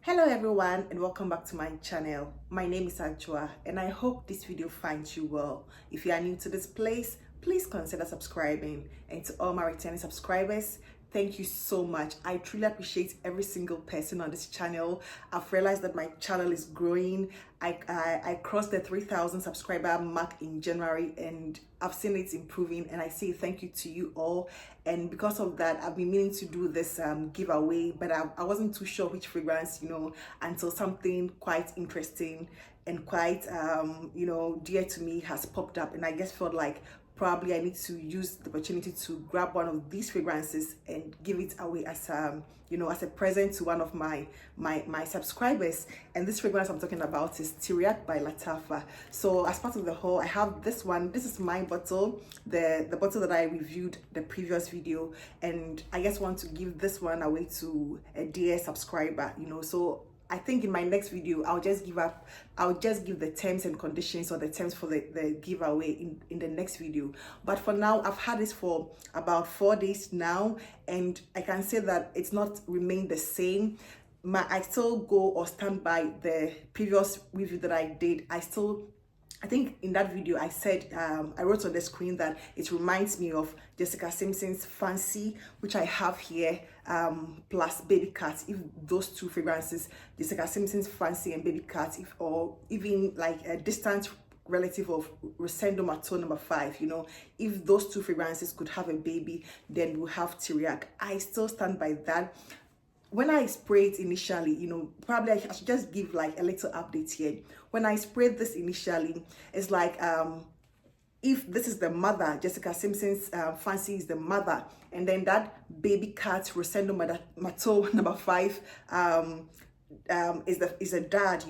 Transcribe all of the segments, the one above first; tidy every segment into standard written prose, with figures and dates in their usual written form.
Hello everyone and welcome back to my channel. My name is Ajwa and I hope this video finds you well. If you are new to this place, please consider subscribing, and to all my returning subscribers, thank you so much. I truly appreciate every single person on this channel. I've realized that my channel is growing. I crossed the 3,000 subscriber mark in January and I've seen it improving, and I say thank you to you all. And because of that, I've been meaning to do this giveaway, but I wasn't too sure which fragrance, until something quite interesting and quite dear to me has popped up, and I just felt like probably I need to use the opportunity to grab one of these fragrances and give it away as as a present to one of my subscribers. And this fragrance I'm talking about is Teriaq by Lattafa. So as part of the haul, I have this one. This is my bottle, the bottle that I reviewed the previous video, and I just want to give this one away to a dear subscriber. So I think in my next video I'll just give the terms and conditions, or the terms for the giveaway in the next video. But for now, I've had this for about 4 days now, and I can say that it's not remained the same. I still go or stand by the previous review that I did. I think in that video I said, I wrote on the screen that it reminds me of Jessica Simpson's Fancy, which I have here, plus Baby Cat. If those two fragrances, Jessica Simpson's Fancy and Baby Cat, or even like a distant relative of Rosendo Mato number 5, if those two fragrances could have a baby, then we'll have Teriaq. I still stand by that. When I sprayed initially, probably I should just give like a little update here. When I sprayed this initially, it's like if this is the mother, Jessica Simpson's Fancy is the mother, and then that Baby Cat Rosendo Mato number 5 is a dad,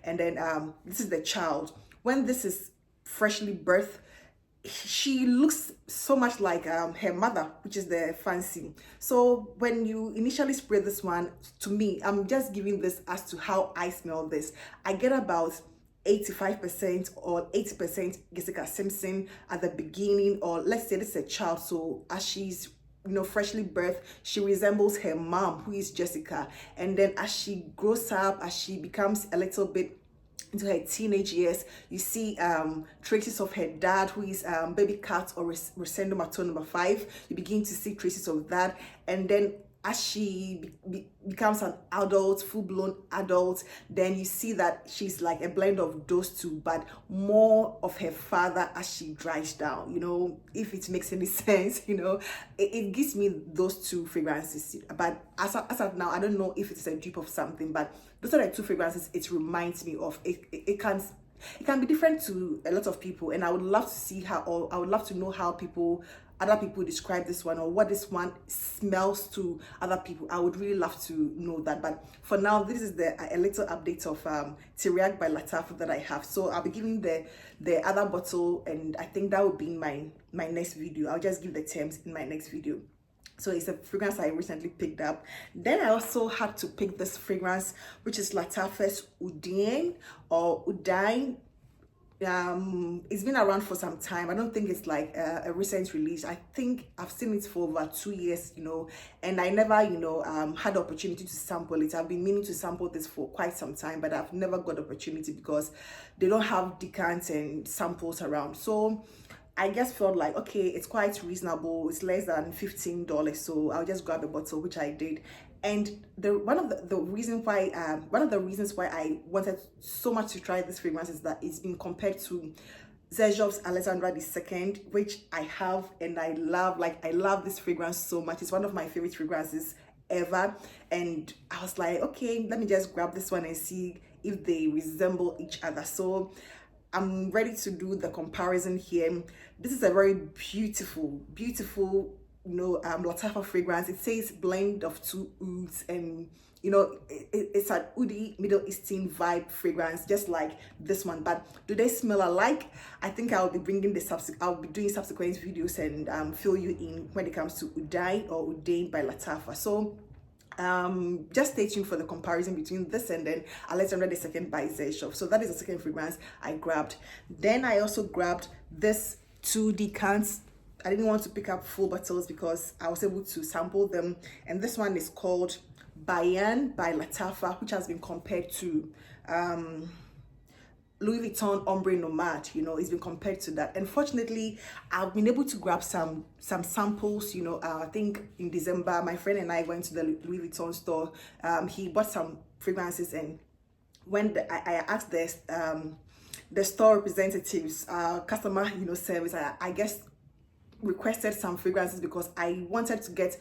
and then this is the child. When this is freshly birthed, she looks so much like her mother, which is the Fancy. So when you initially spray this one, to me, I'm just giving this as to how I smell this. I get about 85% or 80% Jessica Simpson at the beginning, or let's say this is a child, so as she's freshly birthed, she resembles her mom, who is Jessica. And then as she grows up, as she becomes a little bit into her teenage years, you see traces of her dad, who is Baby Cat or Rosendo Mato number 5. You begin to see traces of that, and then as she becomes an adult, full-blown adult, then you see that she's like a blend of those two, but more of her father as she dries down, if it makes any sense. It gives me those two fragrances. But as of now, I don't know if it's a dupe of something, but those are the two fragrances it reminds me of. It can be different to a lot of people, and I would love to see how, or I would love to know how other people describe this one, or what this one smells to other people. I would really love to know that. But for now, this is a little update of Teriaq by Lattafa that I have. So I'll be giving the other bottle, and I think that will be in my next video. I'll just give the terms in my next video. So it's a fragrance I recently picked up. Then I also had to pick this fragrance, which is Lattafa's Oudian or Udan. It's been around for some time. I don't think it's like a recent release. I think I've seen it for over 2 years, and I never, had the opportunity to sample it. I've been meaning to sample this for quite some time, but I've never got the opportunity because they don't have decants and samples around. So I just felt like, okay, it's quite reasonable. It's less than $15, so I'll just grab a bottle, which I did. And one of the reasons why I wanted so much to try this fragrance is that it's been compared to Xerjoff's Alexandra II, which I have and I love. Like, I love this fragrance so much. It's one of my favorite fragrances ever. And I was like, okay, let me just grab this one and see if they resemble each other. So I'm ready to do the comparison here. This is a very beautiful Lattafa fragrance. It says blend of two ouds, and it's an Udi Middle Eastern vibe fragrance, just like this one. But do they smell alike? I think I'll be bringing I'll be doing subsequent videos and fill you in when it comes to Udan or Udan by Lattafa. So just stay tuned for the comparison between this and then Alexandra II by Xerjoff. So that is the second fragrance I grabbed. Then I also grabbed this 2 decants. I didn't want to pick up full bottles because I was able to sample them, and this one is called Bayaan by Lattafa, which has been compared to Louis Vuitton Ombre Nomad. You know, it's been compared to that. Unfortunately, I've been able to grab some samples. You know, I think in December, my friend and I went to the Louis Vuitton store. He bought some fragrances, and when I asked the store representatives, customer, you know, service, I guess requested some fragrances because I wanted to get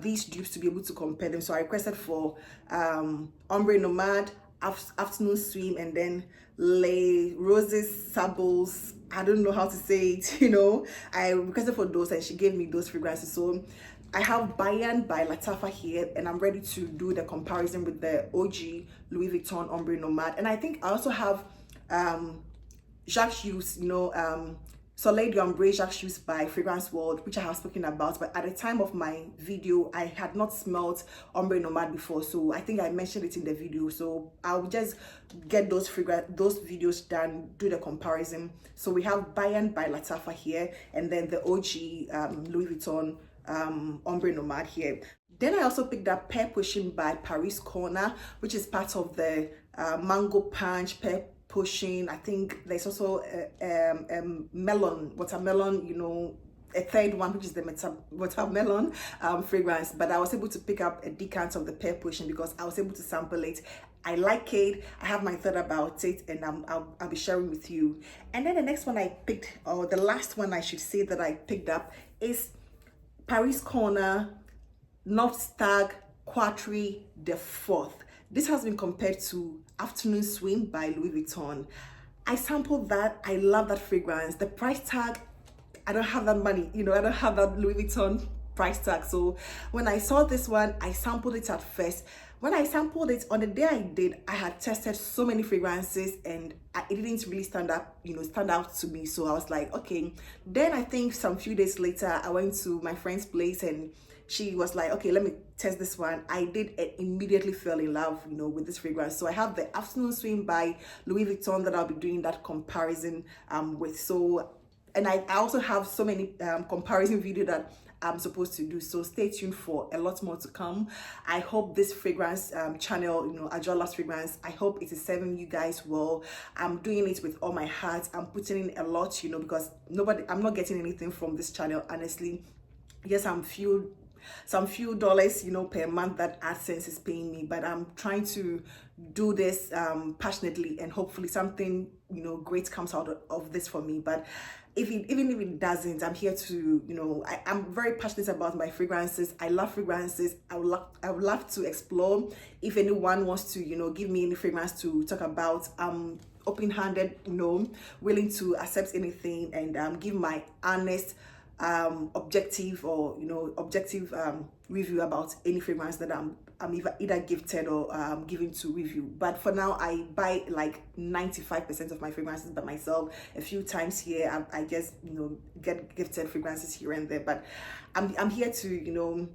these dupes to be able to compare them. So I requested for Ombre Nomad, Afternoon Swim, and then Les Roses Sables. I don't know how to say it, you know. I requested for those and she gave me those fragrances. So I have Bayaan by Lattafa here, and I'm ready to do the comparison with the OG Louis Vuitton Ombre Nomad. And I think I also have Jacques Hughes, you know, Soleil d'Ambre Jacques Hughes by Fragrance World, which I have spoken about, but at the time of my video I had not smelled Ombre Nomad before, so I think I mentioned it in the video. So I'll just get those videos done, do the comparison. So we have Bayaan by Lattafa here, and then the OG Louis Vuitton Ombre Nomad here. Then I also picked up Pear by Paris Corner, which is part of the Mango Punch Pear pushing. I think there's also a watermelon, you know, a third one, which is the watermelon fragrance. But I was able to pick up a decant of the Pear pushing because I was able to sample it. I like it. I have my thought about it, and I'll be sharing with you. And then the next one I picked, or the last one I should say that I picked up, is Paris Corner Not Stag Quatre the 4th. This has been compared to Afternoon Swim by Louis Vuitton. I sampled that. I love that fragrance. The price tag, I don't have that money, you know, I don't have that Louis Vuitton price tag. So when I saw this one, I sampled it at first. When I sampled it, on the day I did, I had tested so many fragrances and it didn't really stand out to me. So I was like, okay. Then I think some few days later, I went to my friend's place and she was like, okay, let me test this one. I did and immediately fell in love, you know, with this fragrance. So I have the Afternoon Swim by Louis Vuitton that I'll be doing that comparison with. So, and I also have so many comparison video that I'm supposed to do. So stay tuned for a lot more to come. I hope this fragrance channel, you know, Ajola's fragrance, I hope it is serving you guys well. I'm doing it with all my heart. I'm putting in a lot, you know, because I'm not getting anything from this channel, honestly. Yes, some few dollars, you know, per month that AdSense is paying me, but I'm trying to do this passionately, and hopefully something, you know, great comes out of this for me. But even if it doesn't, I'm here to, you know, I'm very passionate about my fragrances. I love fragrances. I would love to explore. If anyone wants to, you know, give me any fragrance to talk about, I'm open-handed, you know, willing to accept anything and give my honest objective review about any fragrance that I'm either gifted or given to review. But for now, I buy like 95% of my fragrances by myself. A few times here I just, you know, get gifted fragrances here and there, but I'm here to, you know,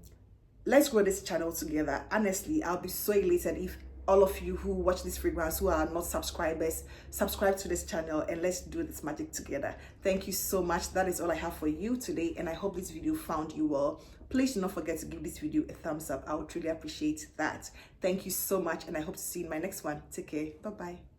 let's grow this channel together. Honestly, I'll be so elated if all of you who watch this fragrance who are not subscribers, subscribe to this channel and let's do this magic together. Thank you so much. That is all I have for you today, and I hope this video found you well. Please do not forget to give this video a thumbs up. I would really appreciate that. Thank you so much, and I hope to see you in my next one. Take care. Bye bye.